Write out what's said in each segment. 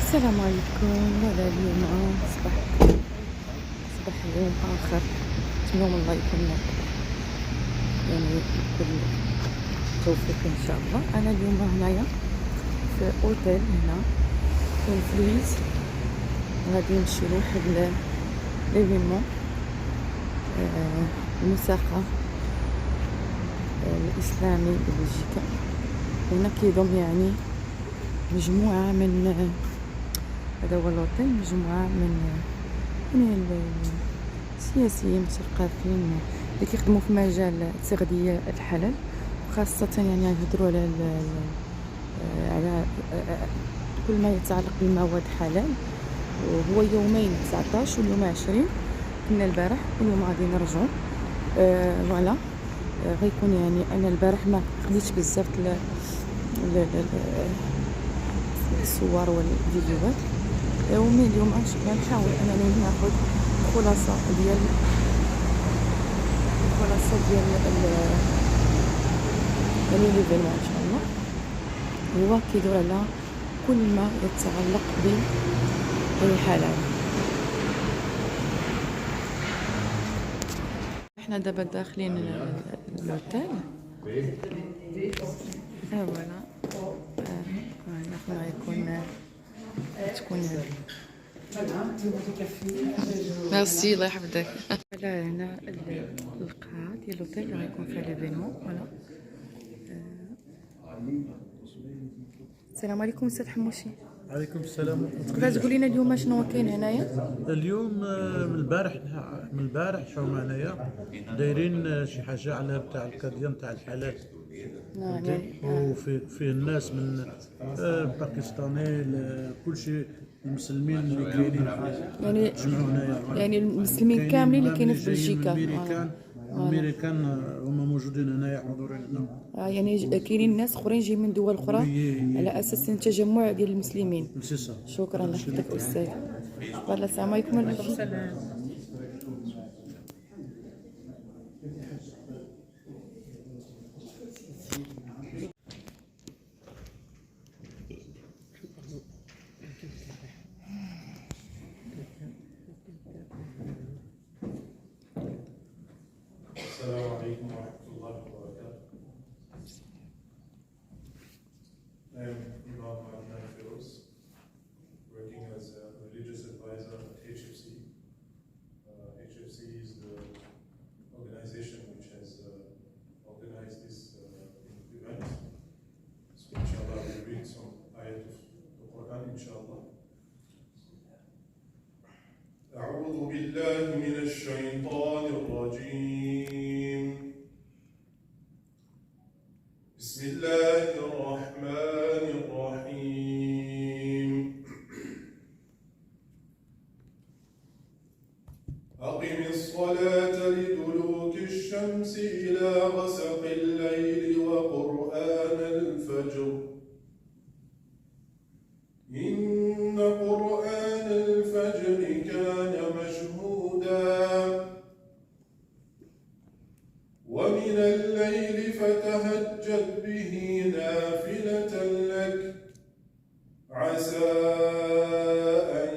السلام عليكم. هذا اليوم صباح يوم آخر. نتمنى الله يكون يعني بكل توفيق إن شاء الله. أنا اليوم هنايا في أوتيل هنا في الفلويز، غادي نمشي لواحد ليفينمون المساقة الإسلامي ببلجيكا. هنا كيضم يعني مجموعة من هذا هو الوطن، مجموعة من السياسيين مثقفين اللي كيخدموا في مجال التغذية الحلال، وخاصة يعني يهضروا على كل ما يتعلق بالمواد حلال. وهو يومين 19 واليوم 20، كنا البارح واليوم غادي نرجعوا. فوالا غيكون يعني انا البارح ما خديتش بزاف الصور والفيديوهات، ومن اليوم غنحاول انني ناخذ خلاصه ديال ليفينمون ان شاء الله. هو كيدور على كل ما يتعلق بالحلال. احنا دابا داخلين لوتيل. فوالا هنا تكون ميرسي الله يحفظك. فوالا هنا القاعة ديال لوتيل اللي غيكون فيها ليفينمون. فوالا السلام عليكم استاذ حموشي. عليكم السلام. تقدر تقول لنا اليوم شنو كاين هنايا؟ اليوم من البارح حنا هنايا دايرين شي حاجه على بتاع القضيه نتاع الحلال. وفيه الناس من باكستاني كلشي المسلمين اللي كاينين يعني تجمعوا هنايا، يعني المسلمين كاملين اللي كاينين في بلجيكا. الامريكان هما موجودين هنايا حاضرين هنا. يعني كاينين ناس اخرين جايين من دول اخرى على اساس تجمع ديال المسلمين. شكرا لك استاذ. والله السلام عليكم. السلام عليكم ورحمة الله وبركاته. I am Imam Adnan Firoz, working as a religious advisor at HFC. HFC is the organization which has organized this event. So inshallah we'll read some ayat of the Quran inshallah. أعوذ بالله من الشيطان الرجيم. بسم الله الرحمن الرحيم. أقم الصلاة لدلوك الشمس إلى غسق الليل وقرآن الفجر إن قرآن الفجر كان مشهودا ومن الليل فتهجد به نافلة لك عسى أن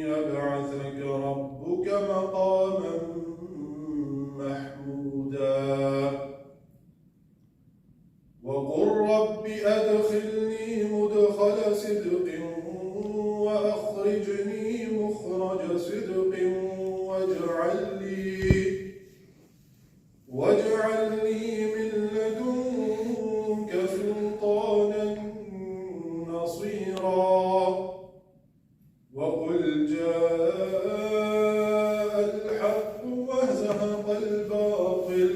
يبعثك ربك مقاما محمودا وقل رب أدخلني مدخل صدق وأخرجني مخرج صدق واجعل لي من لدنك سلطانا نصيرا وقل جاء الحق وزهق الباطل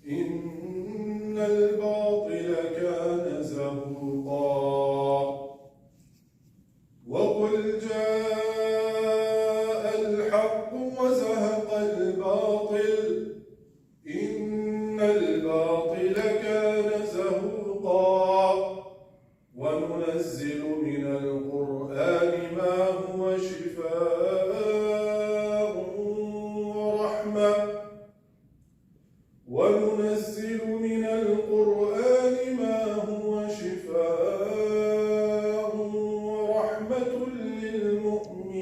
إن الباطل كان زهوقا وقل جاء الحق وزهق الباطل إن الباطل كان زهوقا وننزل من القرآن ما هو شفاء ورحمة وننزل من القرآن ما هو شفاء ورحمة ورحمة للمؤمنين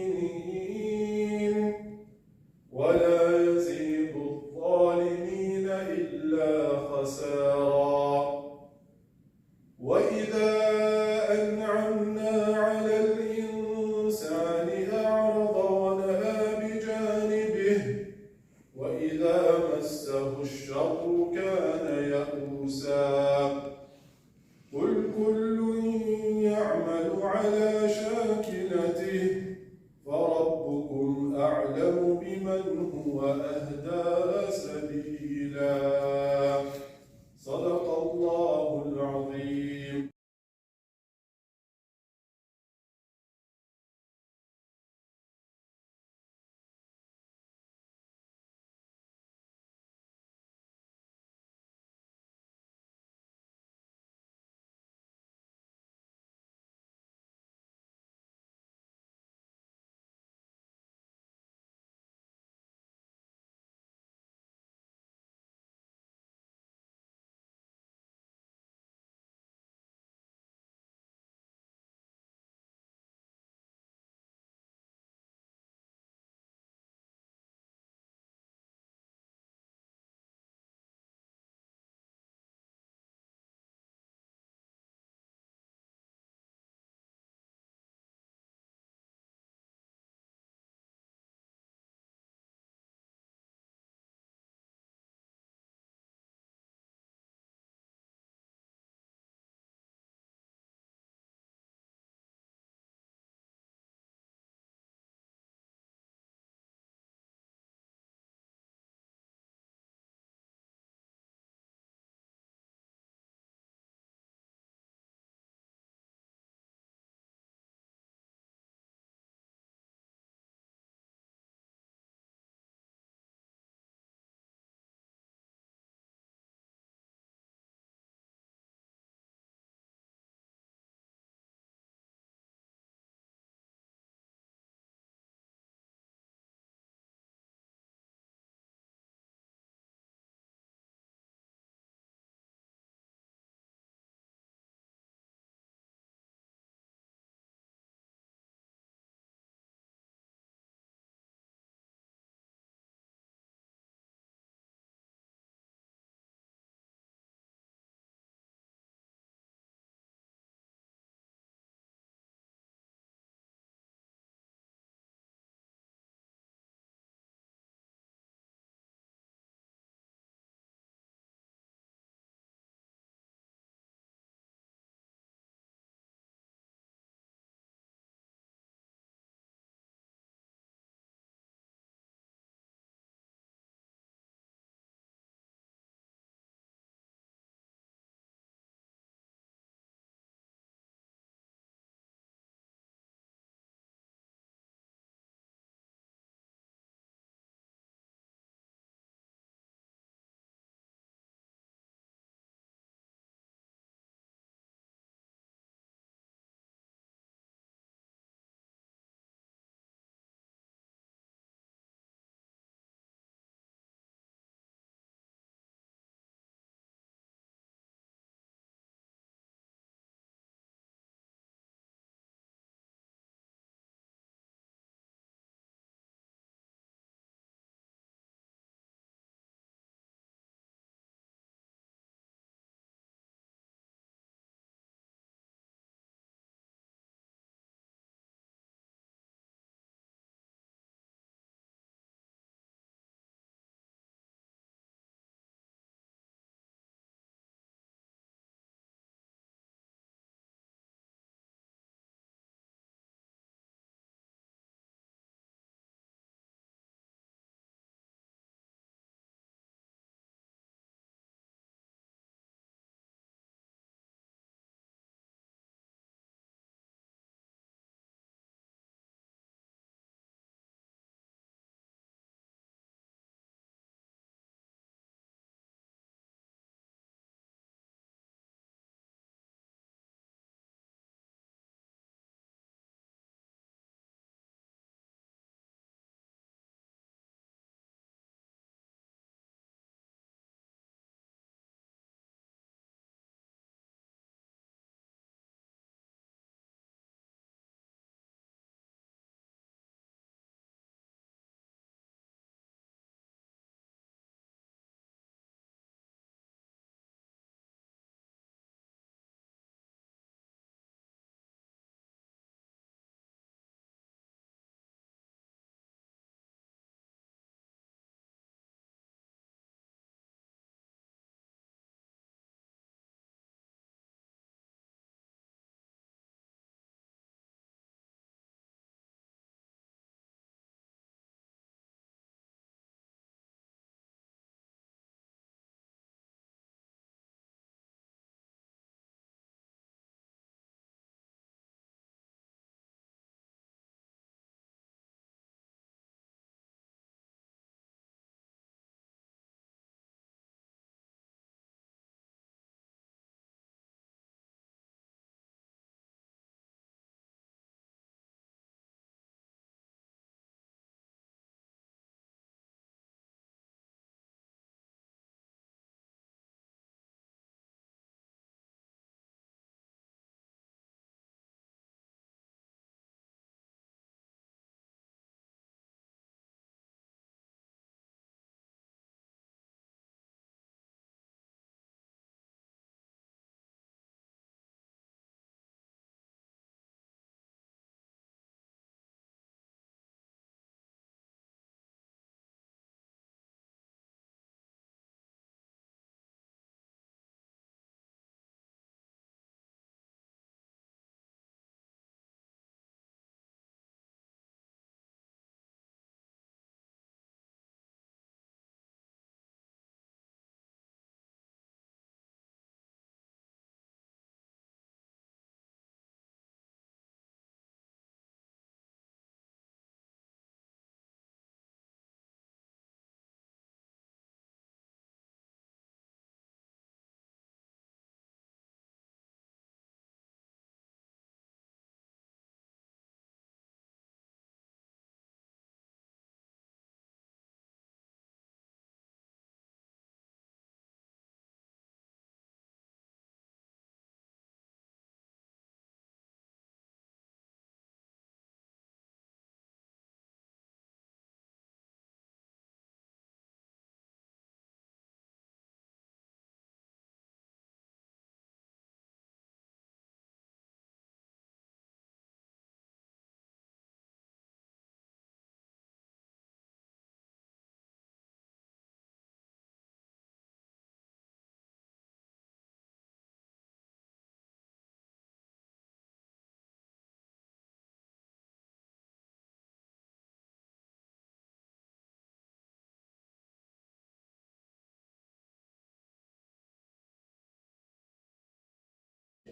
ولا يزيد الظالمين إلا خسارا. وإذا أنعمنا على الإنسان أعرض ونأى بجانبه وإذا مسه الشر كان يئوسا. قل كل يعمل على شاكلته فربكم أعلم بمن هو أهدى سبيلا. صدق الله العظيم.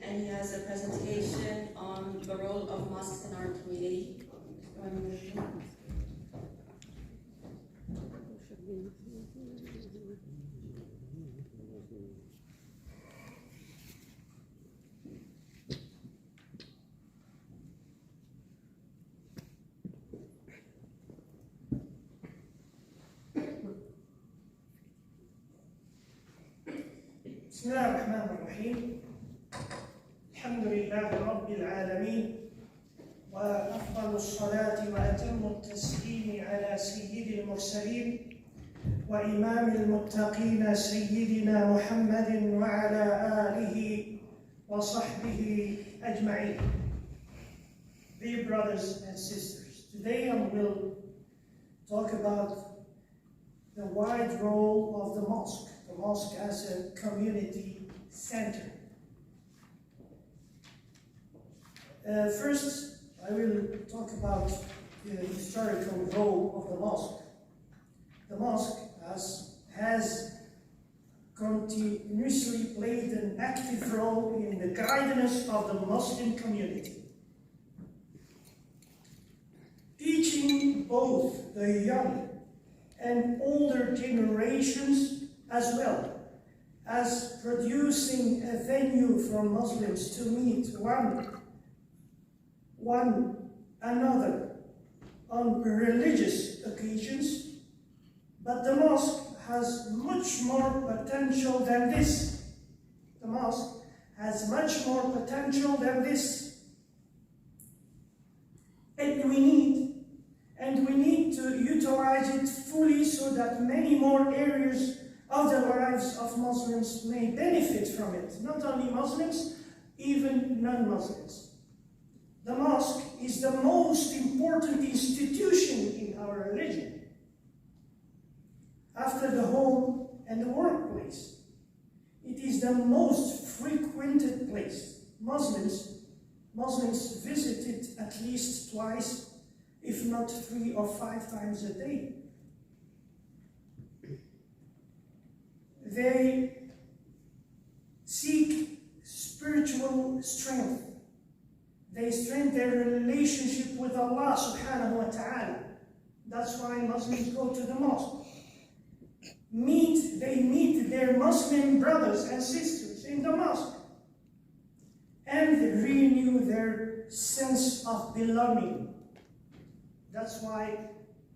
and he has a presentation on the role of mosques in our community. بسم الله الرحمن الرحيم. الحمد لله رب العالمين، وأفضل الصلاة وأتم التسليم على سيد المرسلين وإمام المتقين سيدنا محمد وعلى آله وصحبه أجمعين. Dear brothers and sisters, today I will talk about the wide role of the mosque as a community center. First, I will talk about the historical role of the mosque. The mosque has continuously played an active role in the guidance of the Muslim community, teaching both the young and older generations, as well as producing a venue for Muslims to meet one another on religious occasions. But the mosque has much more potential than this. The mosque has much more potential than this. And we need to utilize it fully so that many more areas of the lives of Muslims may benefit from it. Not only Muslims, even non-Muslims. The mosque is the most important institution in our religion, after the home and the workplace. It is the most frequented place. Muslims visit it at least twice, if not 3 or 5 times a day. They seek spiritual strength. They strengthen their relationship with Allah subhanahu wa ta'ala. That's why Muslims go to the mosque. They meet their Muslim brothers and sisters in the mosque and renew their sense of belonging. That's why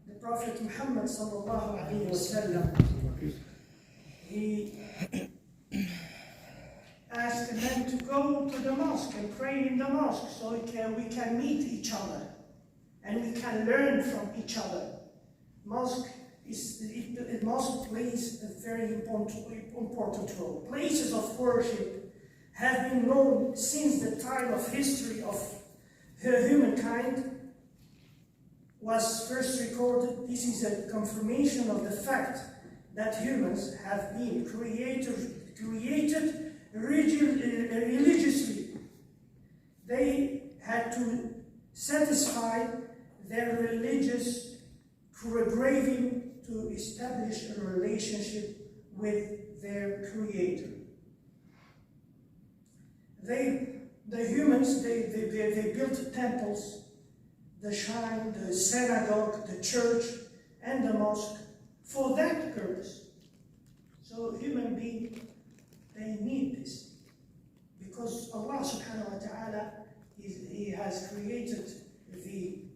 the Prophet Muhammad sallallahu alaihi wasallam, he asked the men to go to the mosque and pray in the mosque so we can meet each other and we can learn from each other. Mosque plays a very important role. Places of worship have been known since the time of history of humankind was first recorded. This is a confirmation of the fact that humans have been created religiously. They had to satisfy their religious craving to establish a relationship with their Creator. The humans built temples, the shrine, the synagogue, the church, and the mosque for that purpose. So human beings, they need this, because Allah subhanahu wa ta'ala, He has created He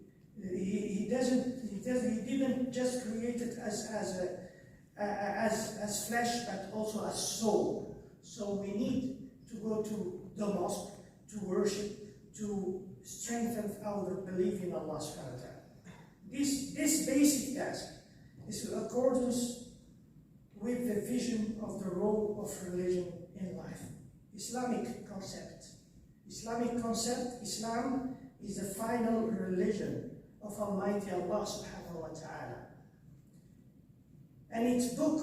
didn't just create it as flesh, but also as soul. So we need to go to the mosque to worship, to strengthen our belief in Allah subhanahu wa ta'ala. This basic task is in accordance with the vision of the role of religion in life. Islamic concept, Islam is the final religion of Almighty Allah subhanahu wa ta'ala. And its book,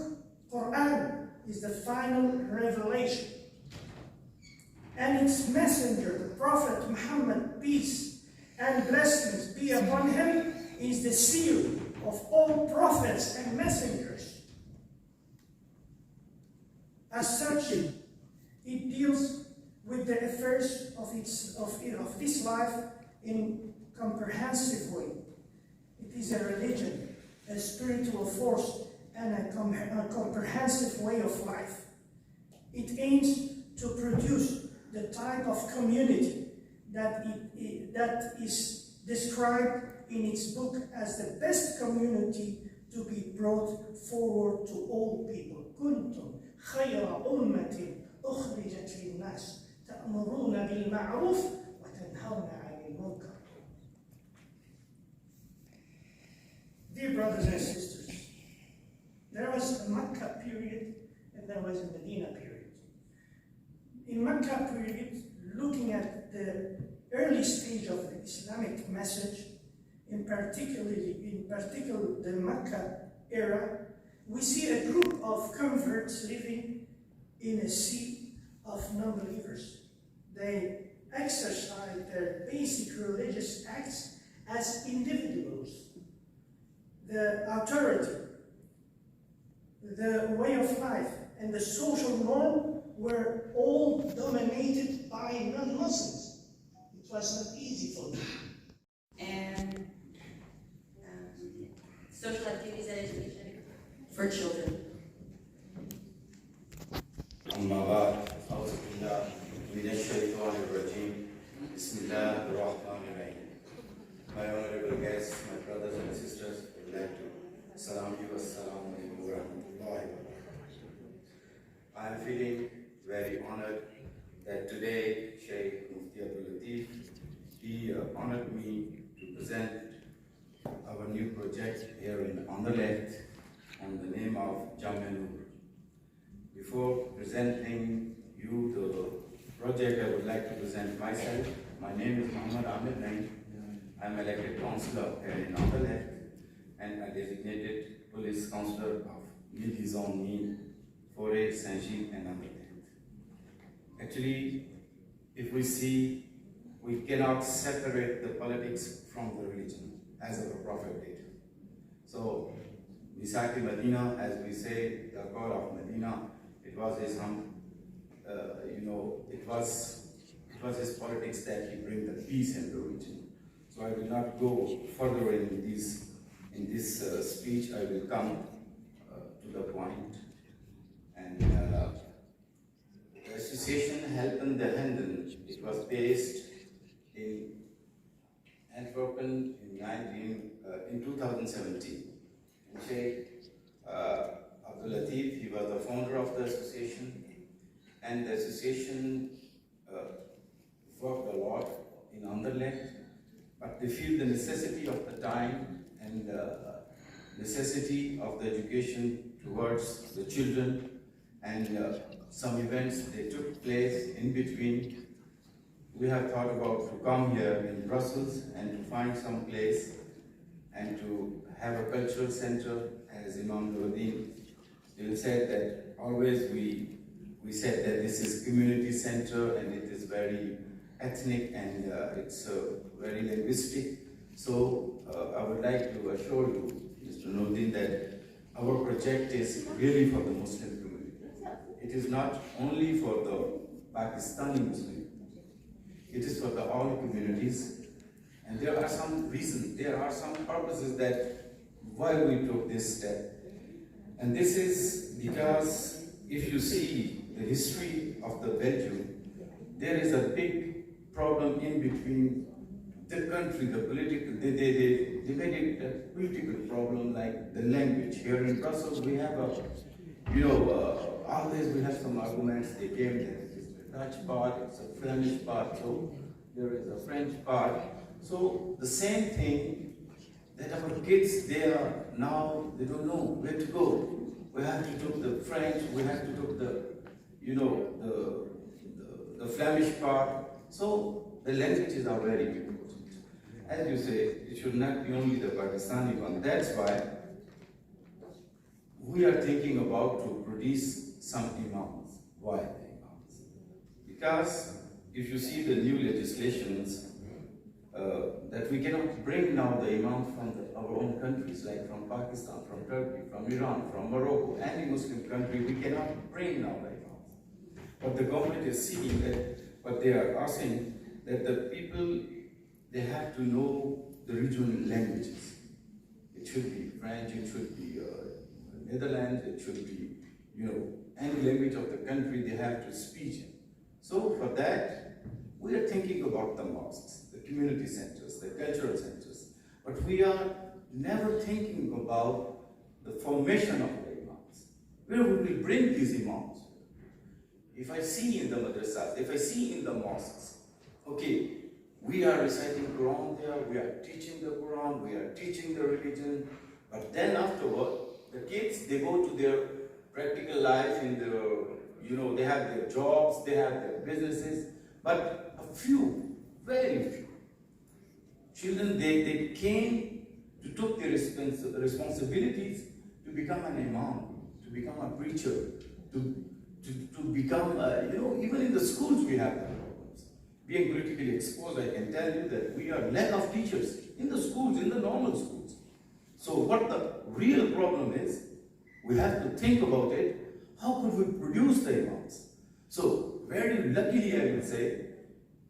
Quran, is the final revelation. And its messenger, the Prophet Muhammad, peace and blessings be upon him, is the seal of all prophets and messengers. As such, it deals with the affairs affairs of this life in comprehensive way. It is a religion, a spiritual force, and a comprehensive way of life. It aims to produce the type of community that is described in its book as the best community to be brought forward to all people. كنتم خير أمة أخرجت للناس تأمرون بالمعروف وتنهون عن المنكر. Dear brothers and sisters, there was a Makkah period and there was a Medina period. In Makkah period, looking at the early stage of the Islamic message, in particular the Makkah era, we see a group of converts living in a sea of non-believers. They exercise their basic religious acts as individuals. The authority, the way of life, and the social norm were all dominated by non-Muslims. It was not easy for them. And social activities and education for children. أما بعد أعوذ بالله من الشيطان الرجيم بسم الله الرحمن الرحيم. My honorable guests, my brothers and sisters, I would like to salam you. Assalamu alaikum wa rahmatullahi wa barakatuh. I am feeling very honored that today Sheikh Mufti Abdul Latif, he honored me to present our new project here in Anderlecht on the name of Jamanur. Before presenting you the project, I would like to present myself. My name is Muhammad Ahmed Naim. I am elected councillor here in Anderlecht and a designated police councillor of Midi Zone Mean, Forêt, Saint-Gilles and Anderlecht. Actually, if we see, we cannot separate the politics from the religion, as our Prophet did. So, Misaki Medina, as we say, the call of Medina, it was his it was his politics that he bring the peace in the region. So I will not go further in this speech. I will come to the point. And the association Helpen de Handen, it was based in Antwerp in 2017. And Sheikh Abdul Latif, he was the founder of the association, and the association worked a lot in Anderlecht, but they feel the necessity of the time and necessity of the education towards the children, and some events they took place in between. We have thought about to come here in Brussels and to find some place and to have a cultural center, as Imam Nuruddin said that always we said that this is community center and it is very ethnic and it's very linguistic. So I would like to assure you, Mr. Nuruddin, that our project is really for the Muslim community. It is not only for the Pakistani Muslim. It is for the all communities. And there are some reasons, there are some purposes that why we took this step. And this is because if you see the history of the Belgium, there is a big problem in between the country, the political, they made it a political problem like the language. Here in Brussels we have always we have some arguments, they came there. It's a Dutch part, it's a Flemish part, so there is a French part. So the same thing that our kids, they are now, they don't know where to go. We have to do the French, we have to do the Flemish part. So the languages are very important. As you say, it should not be only the Pakistani one. That's why we are thinking about to produce some imams. Why the imams? Because if you see the new legislations, that we cannot bring now the imams from our own countries, like from Pakistan, from Turkey, from Iran, from Morocco, any Muslim country, we cannot bring now the imams. But the government is seeing that but they are asking that the people, they have to know the regional languages. It should be French, it should be Netherlands, it should be, any language of the country they have to speak in. So for that, we are thinking about the mosques, the community centers, the cultural centers, but we are never thinking about the formation of the imams. Where would we bring these imams? If I see in the madrasas, if I see in the mosques, okay, we are reciting Quran there, we are teaching the Quran, we are teaching the religion, but then afterward, the kids, they go to their practical life in the, they have their jobs, they have their businesses, but a few, very few children, they came to took their responsibilities to become an imam, to become a preacher, to become, even in the schools we have that problems. Being politically exposed, I can tell you that we are lack of teachers in the schools, in the normal schools. So what the real problem is, we have to think about it, how could we produce the imams? So very luckily I will say,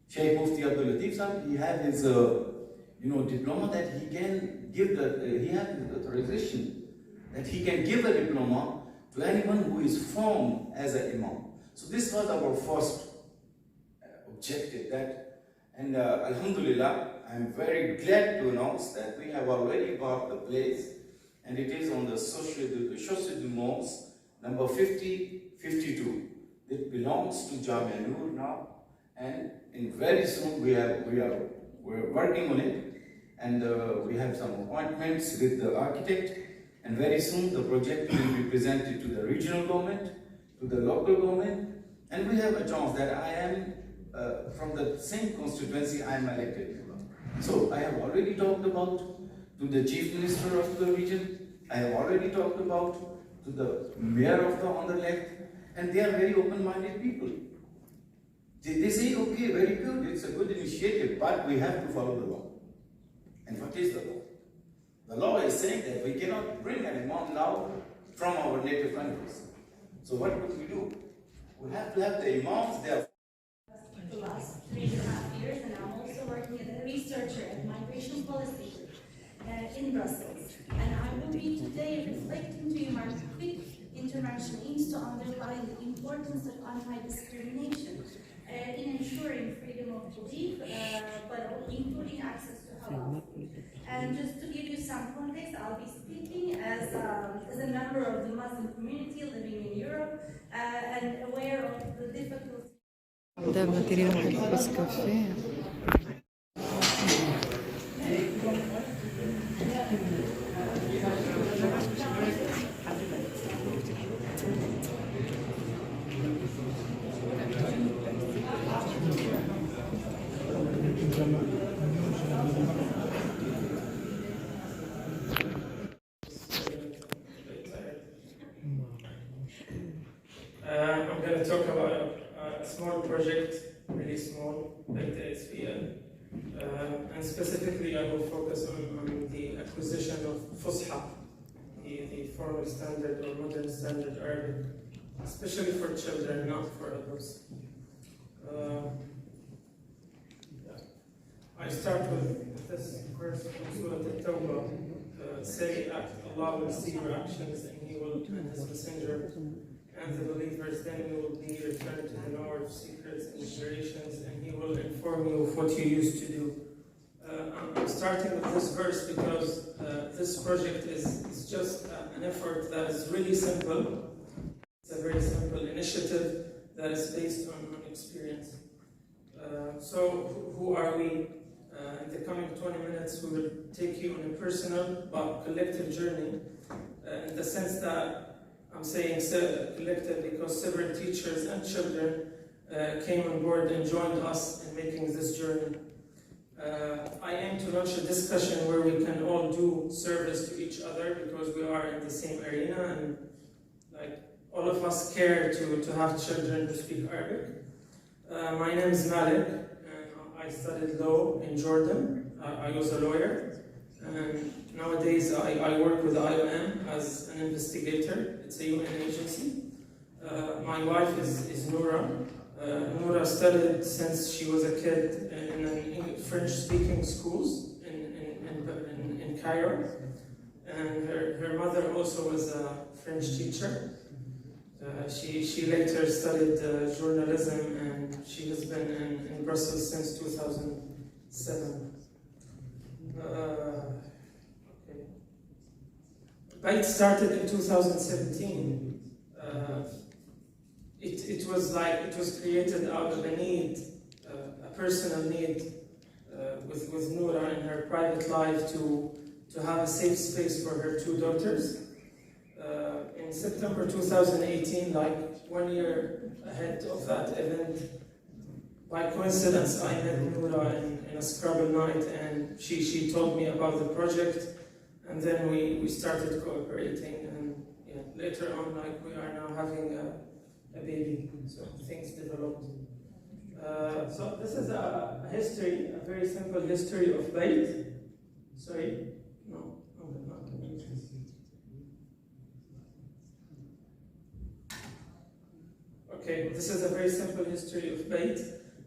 Shaykh Mufti Abdul Latif Sahib, he had his diploma that he can give he had his authorization that he can give a diploma to anyone who is formed as an imam. So this was our first objective, and Alhamdulillah, I am very glad to announce that we have already got the place, and it is on the Chaussée du Mons, number 5052. It belongs to Jamia Noor now, and very soon we're working on it, and we have some appointments with the architect, and very soon the project will be presented to the regional government, to the local government, and we have a chance that I am from the same constituency I am elected. So I have already talked about to the chief minister of the region, I have already talked about to the mayor of the on the left, and they are very open-minded people. They say, okay, very good, it's a good initiative, but we have to follow the law. And what is the law? The law is saying that we cannot bring an imam now from our native countries. So what would we do? We have to have the imams there. The last 3.5 years, and I'm also working as a researcher at migration policy in Brussels. And I will be today reflecting to you my quick intervention aims to underline the importance of anti-discrimination in ensuring freedom of belief, but including access to halal. And just to give you some context, I'll be speaking as a member of the Muslim community living in Europe and aware of the difficulties. دابا ديري لهم واحد الكاس كافي. I'm going to talk about a small project, really small, like the SPL. And specifically, I will focus on the acquisition of Fusha, the formal standard or modern standard Arabic, especially for children, not for adults. I start with this verse from Surah At-Tawbah. Say, Allah will see your actions, and He will, and His messenger, and the believers, then you will be returned to the knower of secrets and generations, and He will inform you of what you used to do. I'm starting with this verse because this project is just an effort that is really simple. It's a very simple initiative that is based on experience. So who are we? In the coming 20 minutes, we will take you on a personal but collective journey in the sense that I'm saying collective because several teachers and children came on board and joined us in making this journey. I aim to launch a discussion where we can all do service to each other because we are in the same arena and all of us care to have children who speak Arabic. My name is Malik. I studied law in Jordan. I was a lawyer, and nowadays I work with IOM as an investigator. It's a UN agency. My wife is Noura. Noura studied since she was a kid in French-speaking schools in Cairo, and her mother also was a French teacher. She later studied journalism, and she has been in Brussels since 2007. Okay. Bait started in 2017. It was created out of a need, a personal need, with Noura in her private life to have a safe space for her two daughters. In September 2018, like 1 year ahead of that event, by coincidence, I met Noura in a Scrabble night, and she told me about the project, and then we started cooperating, and yeah, later on, like, we are now having a baby, so things developed. So this is a history, a very simple history of Bait. Sorry, no, I'm not going to use this. Okay, this is a very simple history of Bait.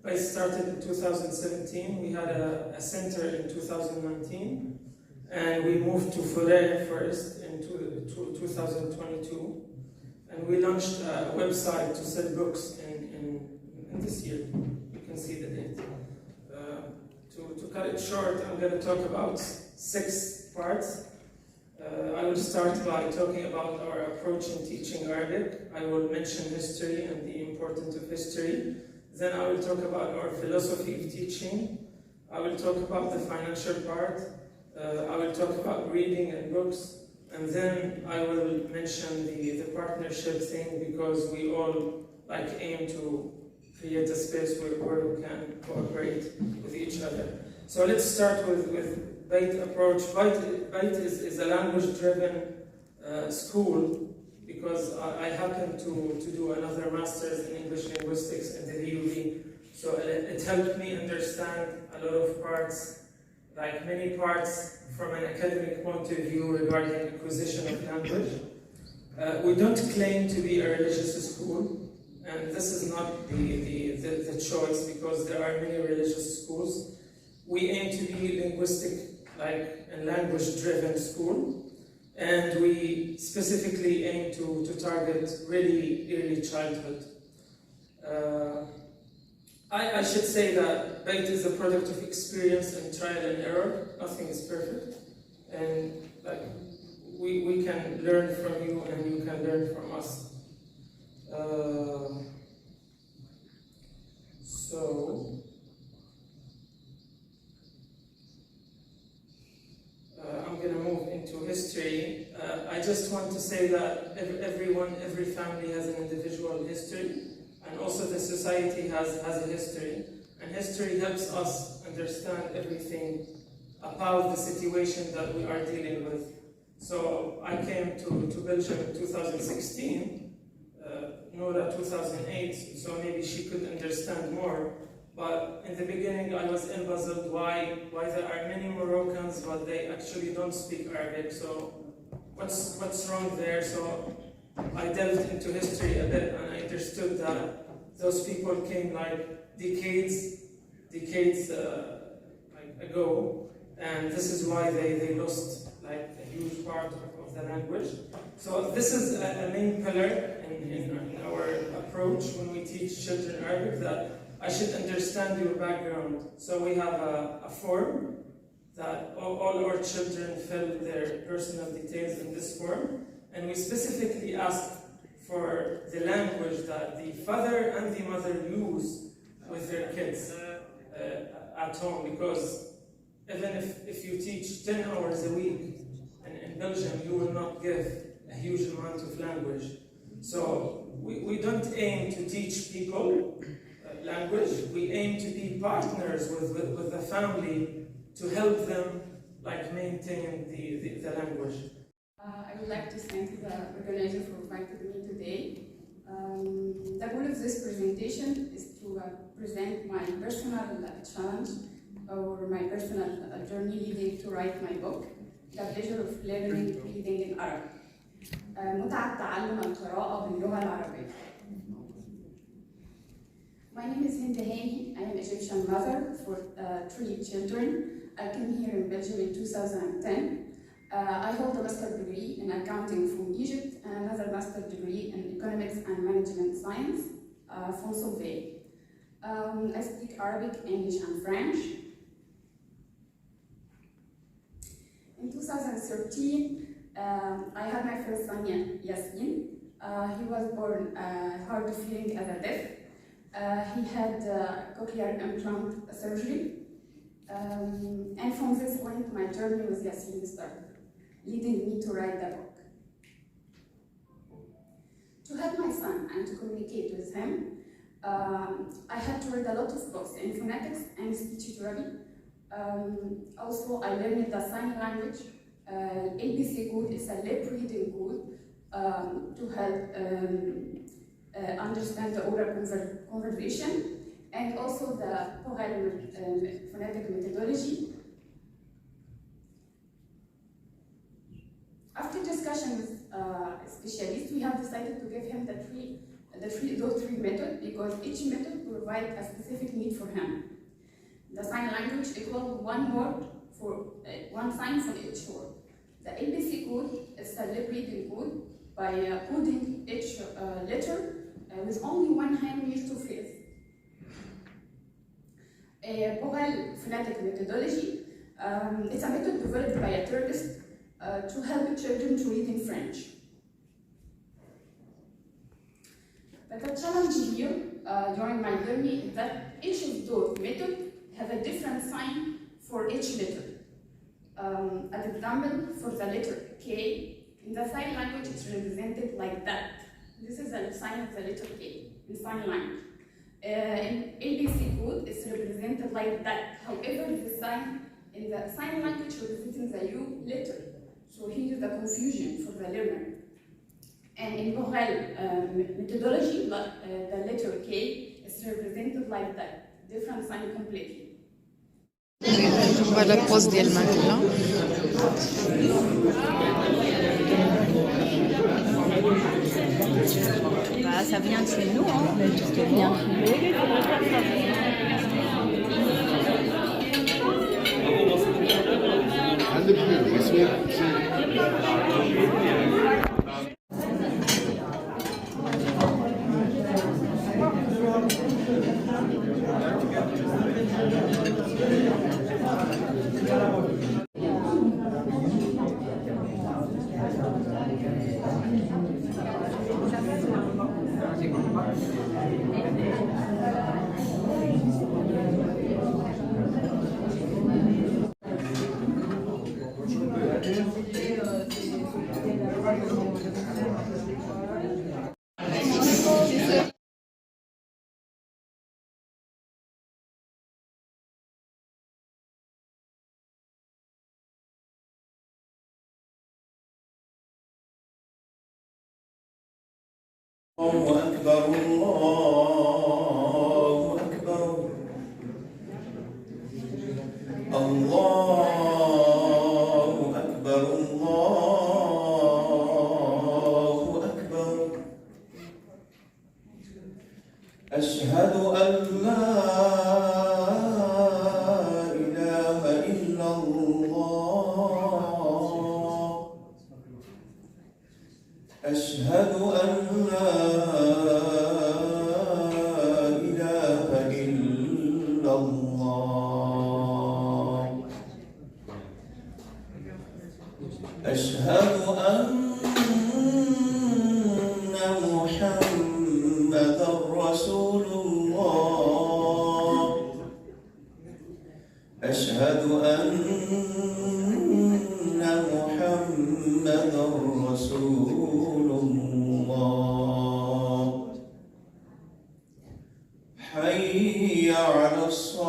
Bait started in 2017. We had a center in 2019, and we moved to Forêt first in 2022. And we launched a website to sell books in this year. You can see the date. To cut it short, I'm going to talk about 6 parts. I will start by talking about our approach in teaching Arabic. I will mention history and the importance of history. Then I will talk about our philosophy of teaching. I will talk about the financial part. I will talk about reading and books. And then I will mention the partnership thing, because we all aim to create a space where we can cooperate with each other. So let's start with Bait approach. Bait is a language-driven school, because I happen to do another master's in English linguistics in the DUV. So it helped me understand a lot of parts, many parts from an academic point of view regarding acquisition of language. We don't claim to be a religious school, and this is not the choice, because there are many religious schools. We aim to be linguistic, and language-driven school, and we specifically aim to target really early childhood. I should say that Bait is a product of experience and trial and error. Nothing is perfect, and we can learn from you, and you can learn from us. I'm going to move into history. I just want to say that every family has an individual history, and also the society has a history. And history helps us understand everything about the situation that we are dealing with. So I came to Belgium in 2016, Noura 2008, so maybe she could understand more. But in the beginning, I was puzzled why there are many Moroccans, but they actually don't speak Arabic. So what's wrong there? So I delved into history a bit, and I understood that those people came decades ago, and this is why they lost a huge part of the language. So this is a main pillar in our approach when we teach children Arabic, that I should understand your background. So we have a form that all our children fill their personal details in this form, and we specifically ask for the language that the father and the mother use with their kids at home, because even if you teach 10 hours a week in Belgium, you will not give a huge amount of language. So we don't aim to teach people language. We aim to be partners with the family to help them maintain the language. I would like to thank the organizer for inviting me today. The goal of this presentation is to present my personal challenge or my personal journey leading to write my book, The Pleasure of Learning Reading in Arabic. متعة تعلم القراءة باللغة العربية. My name is Hind Hani. I am Egyptian mother for 3 children. I came here in Belgium in 2010. I hold a master's degree in accounting from Egypt and another master's degree in economics and management science from Solvay. I speak Arabic, English, and French. In 2013, I had my first son, Yasin. He was born hard of hearing as a deaf. He had cochlear implant surgery. And from this point, my journey with Yasin started, leading me to write the book. To help my son and to communicate with him, I had to read a lot of books in phonetics and speech therapy. Also, I learned the sign language. ABC code is a lip reading code to help understand the oral conversation, and also the oral phonetic methodology. After discussion with specialists, we have decided to give him those three methods because each method provides a specific need for him. The sign language equals one word for one sign for each word. The ABC code is a lip reading code by coding each letter with only one hand near to face. Oral phonetic methodology. It's a method developed by a therapist to help children to read in French. But the challenge here during my journey is that each of those methods have a different sign for each letter. As example, for the letter K, in the sign language it's represented like that. This is the sign of the letter K in sign language. In ABC code, it's represented like that. However, the sign in the sign language representing the U letter. So here is the confusion for the learner. And in oral methodology, the letter K is represented like that. Different sign completely. Voilà la pose ديال الماكلة. Bah, ça vient de chez nous, hein. Tout vient. الله أكبر الله أكبر الله أكبر الله أكبر أشهد أن لا إله إلا الله أشهد أن لا إله إلا الله أشهد أن محمدًا رسول الله أشهد أن محمدًا رسول الله حي على الصلاة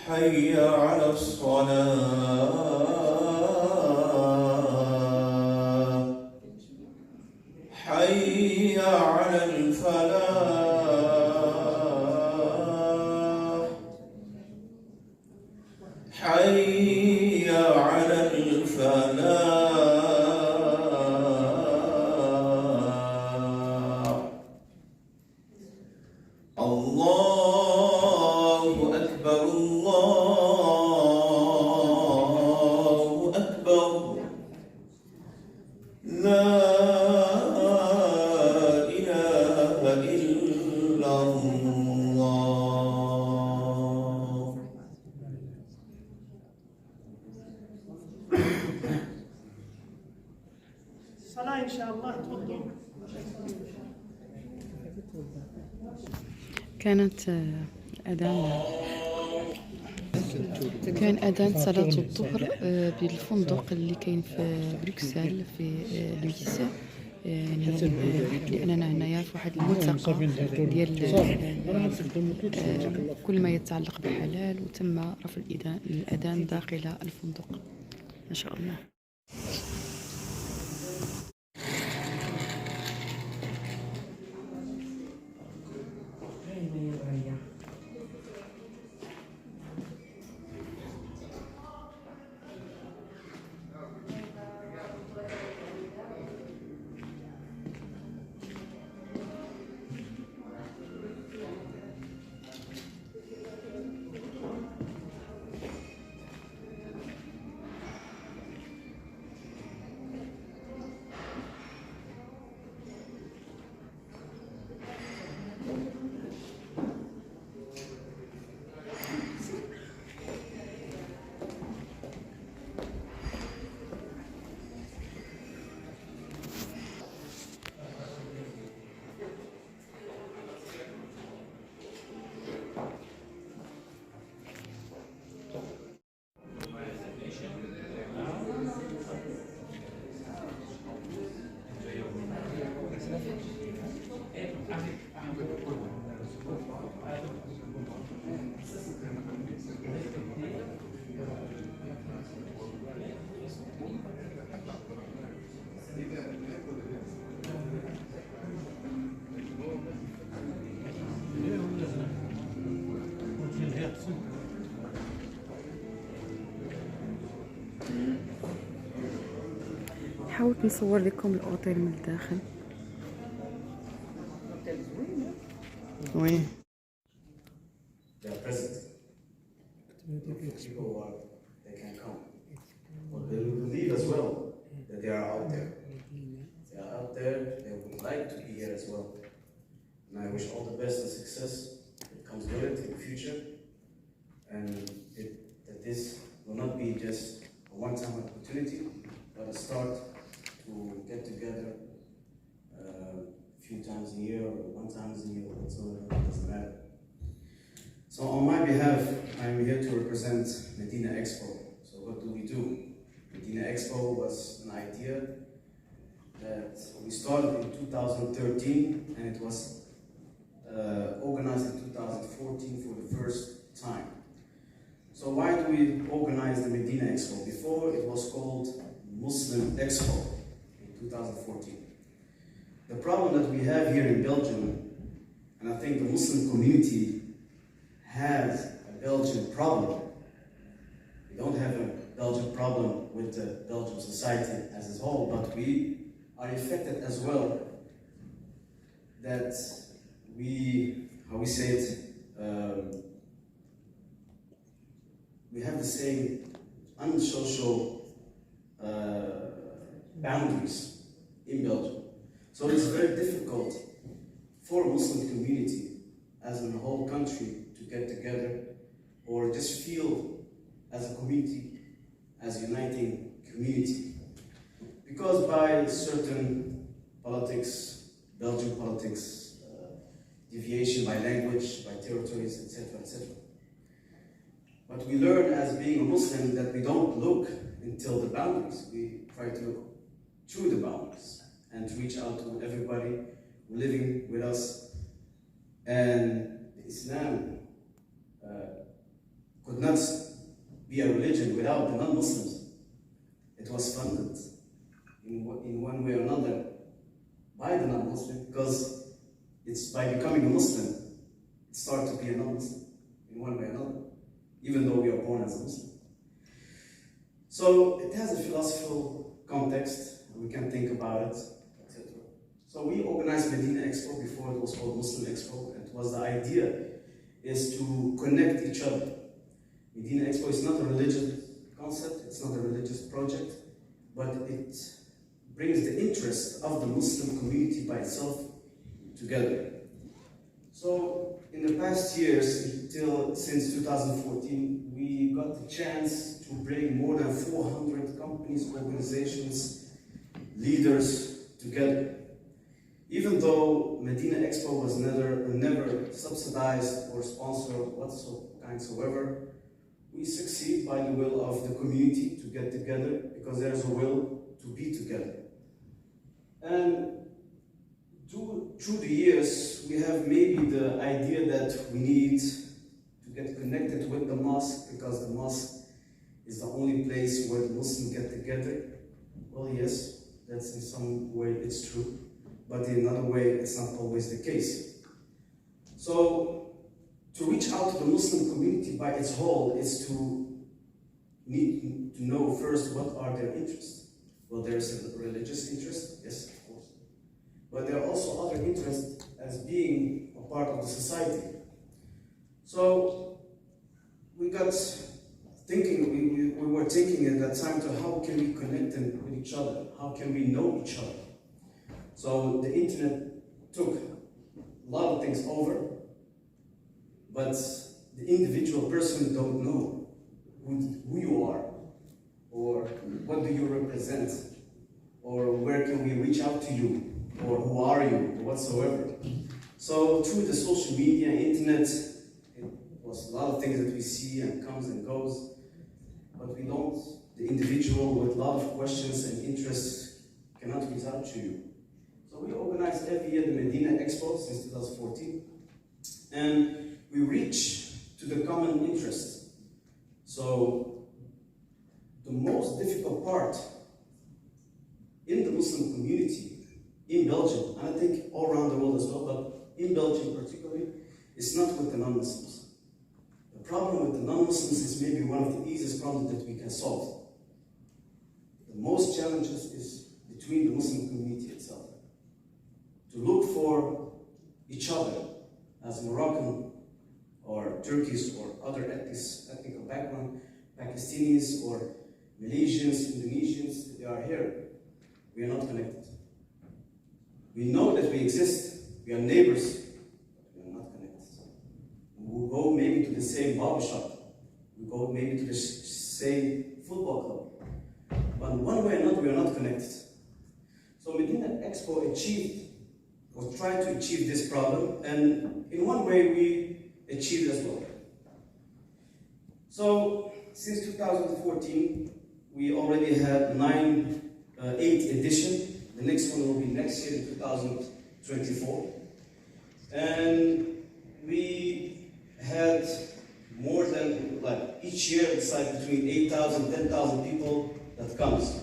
حي على الصلاة حي على الفلاح حي على الفلاح شاء الله تفضلوا. كانت كان أذان صلاة الظهر بالفندق اللي كاين في بروكسل في لويس، يعني لأننا هنايا في واحد الملتقى ديال كل ما يتعلق بحلال، وتم رفع الأذان داخل الفندق ما شاء الله. حاولت نصور لكم الأوتيل من الداخل. وي They are present. People are, they can come. But they will believe as well that they are out there. They are out there, they would like to be here as well. And I wish all the best and success that comes with it in the future. And that this will not be just a one-time opportunity, but a start to get together a few times a year or one time a year or whatsoever, it doesn't matter. So on my behalf, I'm here to represent Medina Expo. So what do we do? Medina Expo was an idea that we started in 2013 and it was organized in 2014 for the first time. So why do we organize the Medina Expo? Before it was called Muslim Expo in 2014. The problem that we have here in Belgium, and I think the Muslim community has a Belgian problem. We don't have a Belgian problem with the Belgian society as a whole, but we are affected as well that we, how we say it, we have the same unsocial boundaries in Belgium. So it's very difficult for a Muslim community as in the whole country to get together or just feel as a community, as a uniting community. Because by certain politics, Belgian politics, deviation by language, by territories, etc., etc. But we learn as being a Muslim that we don't look until the boundaries. We try to look through the boundaries and to reach out to everybody living with us. And Islam could not be a religion without the non-Muslims. It was funded in one way or another by the non-Muslim, because it's by becoming a Muslim, it started to be a non-Muslim in one way or another, even though we are born as a Muslim. So it has a philosophical context, and we can think about it, etc. So we organized Medina Expo before it was called Muslim Expo, and it was the idea is to connect each other. Medina Expo is not a religious concept, it's not a religious project, but it brings the interest of the Muslim community by itself together. So in the past years, since 2014, we got the chance to bring more than 400 companies, organizations, leaders together. Even though Medina Expo was never subsidized or sponsored whatsoever, we succeed by the will of the community to get together because there's a will to be together. And through the years, we have maybe the idea that we need to get connected with the mosque because the mosque is the only place where the Muslims get together. Well, yes, that's in some way it's true, but in another way, it's not always the case. So, to reach out to the Muslim community by its whole is to need to know first what are their interests. Well, there's a religious interest, yes, of course. But there are also other interests as being a part of the society. So we got thinking, we were thinking at that time to how can we connect them with each other? How can we know each other? So the internet took a lot of things over, but the individual person don't know who you are, or what do you represent, or where can we reach out to you, or who are you, or whatsoever. So through the social media, internet, it was a lot of things that we see and comes and goes, but we don't, the individual with a lot of questions and interests cannot reach out to you. So we organize every year the Medina Expo since 2014, and we reach to the common interest. So the most difficult part in the Muslim community in Belgium, and I think all around the world as well, but in Belgium particularly, is not with the non-Muslims. The problem with the non-Muslims is maybe one of the easiest problems that we can solve. The most challenges is between the Muslim community itself. To look for each other as Moroccan or Turkish or other ethnic background, Pakistanis or Malaysians, Indonesians, they are here. We are not connected. We know that we exist, we are neighbors, but we are not connected. We go maybe to the same barbershop, we go maybe to the same football club, but one way or another we are not connected. So Medina Expo achieved, or tried to achieve this problem, and in one way we achieved as well. So since 2014, we already had 8 edition. The next one will be next year in 2024. And we had more than, each year it's like between 8,000, 10,000 people that comes.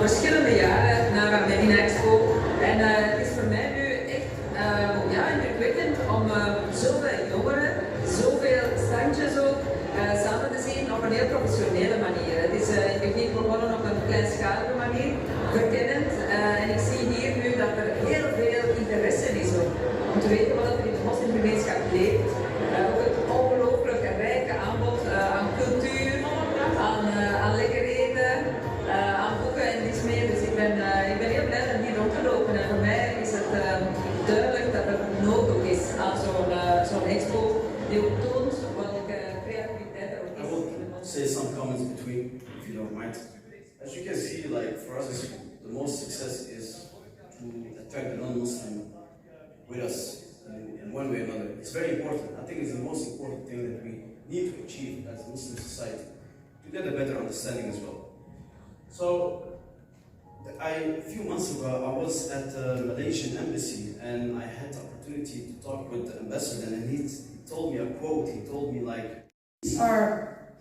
Verschillende jaren naar Medina Expo en het is voor mij nu echt indrukwekkend om zoveel jongeren, zoveel standjes ook samen te zien op een heel professionele manier. Het is in het begin begonnen op een kleinschalige manier, verkennend, en ik zie hier nu dat er heel veel interesse is om te weten wat er in de moslimgemeenschap leeft. Ook het ongelooflijk rijke aanbod aan cultuur, aan lekker eten, aan boeken en iets meer. Dus ik ben heel blij om hier rond te lopen. En voor mij is het duidelijk dat er nood ook is aan zo'n expo die ook toont welke creativiteit er ook is. I will say some comments between, if you don't mind. As you can see, for us, the most success is to attract the non-Muslim with us in one way or another. It's very important. I think it's the most important thing that we need to achieve as a Muslim society to get a better understanding as well. So, a few months ago, I was at the Malaysian embassy and I had the opportunity to talk with the ambassador, and he told me a quote. He told me like, these are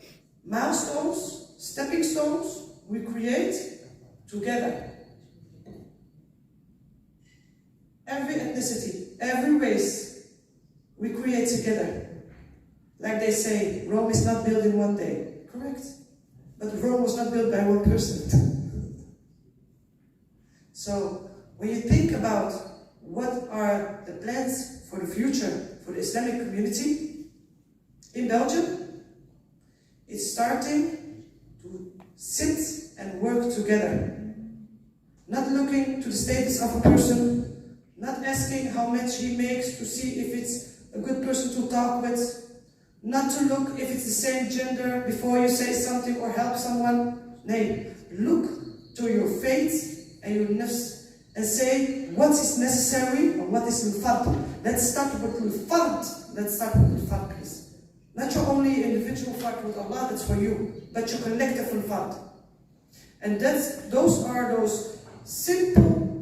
milestones, stepping stones we create together. Every ethnicity, every race, we create together. Like they say, Rome is not built in one day. Correct. But Rome was not built by one person. So, when you think about what are the plans for the future for the Islamic community in Belgium, it's starting to sit and work together. Not looking to the status of a person, not asking how much he makes to see if it's a good person to talk with, not to look if it's the same gender before you say something or help someone. Nay, look to your faith and your nafs and say what is necessary and what is al-fard. Let's start with al-fard. Let's start with al-fard, please. Not your only individual fard with Allah, that's for you, but your collective al-fard. And those are those simple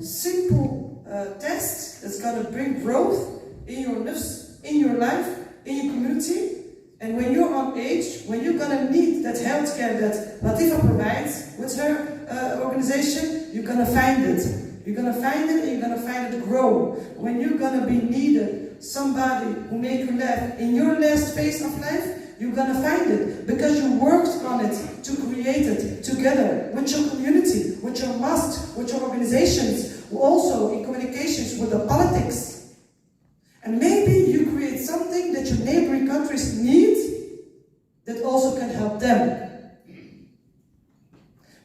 tests that's gonna bring growth in your nafs, in your life, in your community. And when you're on age, when you're gonna need that healthcare that Latifa provides with her organization, you're gonna find it. You're gonna find it and you're gonna find it grow. When you're gonna be needed, somebody who make you laugh in your last phase of life, you're gonna find it because you worked on it to create it together with your community, with your mosque, with your organizations, also in communications with the politics. And maybe you create something that your neighboring countries need that also can help them.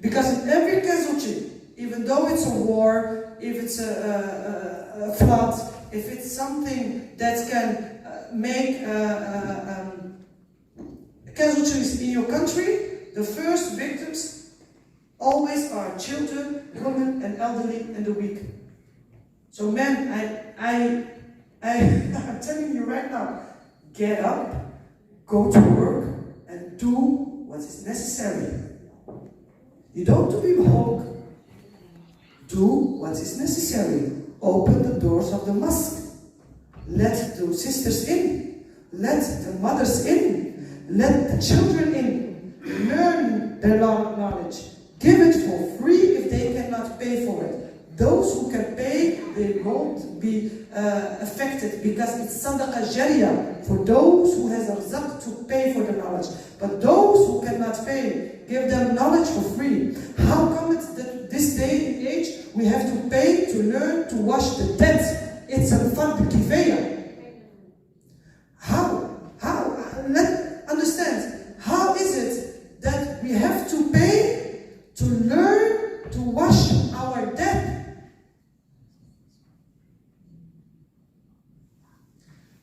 Because in every casualty, even though it's a war, if it's a flood, if it's something that can make casualties in your country, the first victims always are children, women, and elderly, and the weak. So men, I'm telling you right now, get up, go to work, and do what is necessary. You don't have to be Hulk. Do what is necessary. Open the doors of the mosque. Let the sisters in. Let the mothers in. Let the children in. Learn their knowledge. Give it for free if they cannot pay for it. Those who can pay, they won't be affected because it's sadaqah jariyah for those who has a rizq to pay for the knowledge. But those who cannot pay, give them knowledge for free. How come it's that this day and age we have to pay to learn to wash the dead? It's a fard kifayah. How? Let's understand. How is it that we have to pay to learn to wash our dead?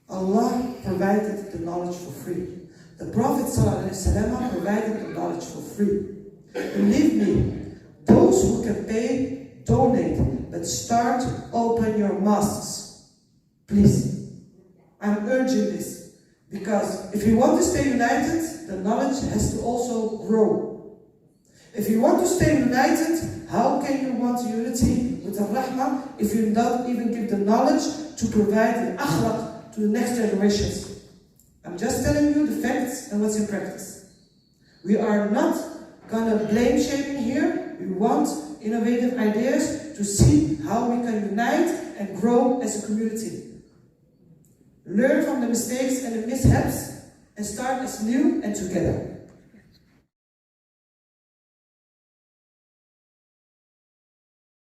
Allah provided the knowledge for free. The Prophet ﷺ provided the knowledge for free. Believe me, those who can pay, donate, but start open your mosques. Please. I'm urging this. Because if you want to stay united, the knowledge has to also grow. If you want to stay united, how can you want unity with the rahmah if you don't even give the knowledge to provide the akhlaq to the next generations? I'm just telling you the facts and what's in practice. We are not gonna blame shaming here. We want innovative ideas to see how we can unite and grow as a community. Learn from the mistakes and the mishaps and start as new and together.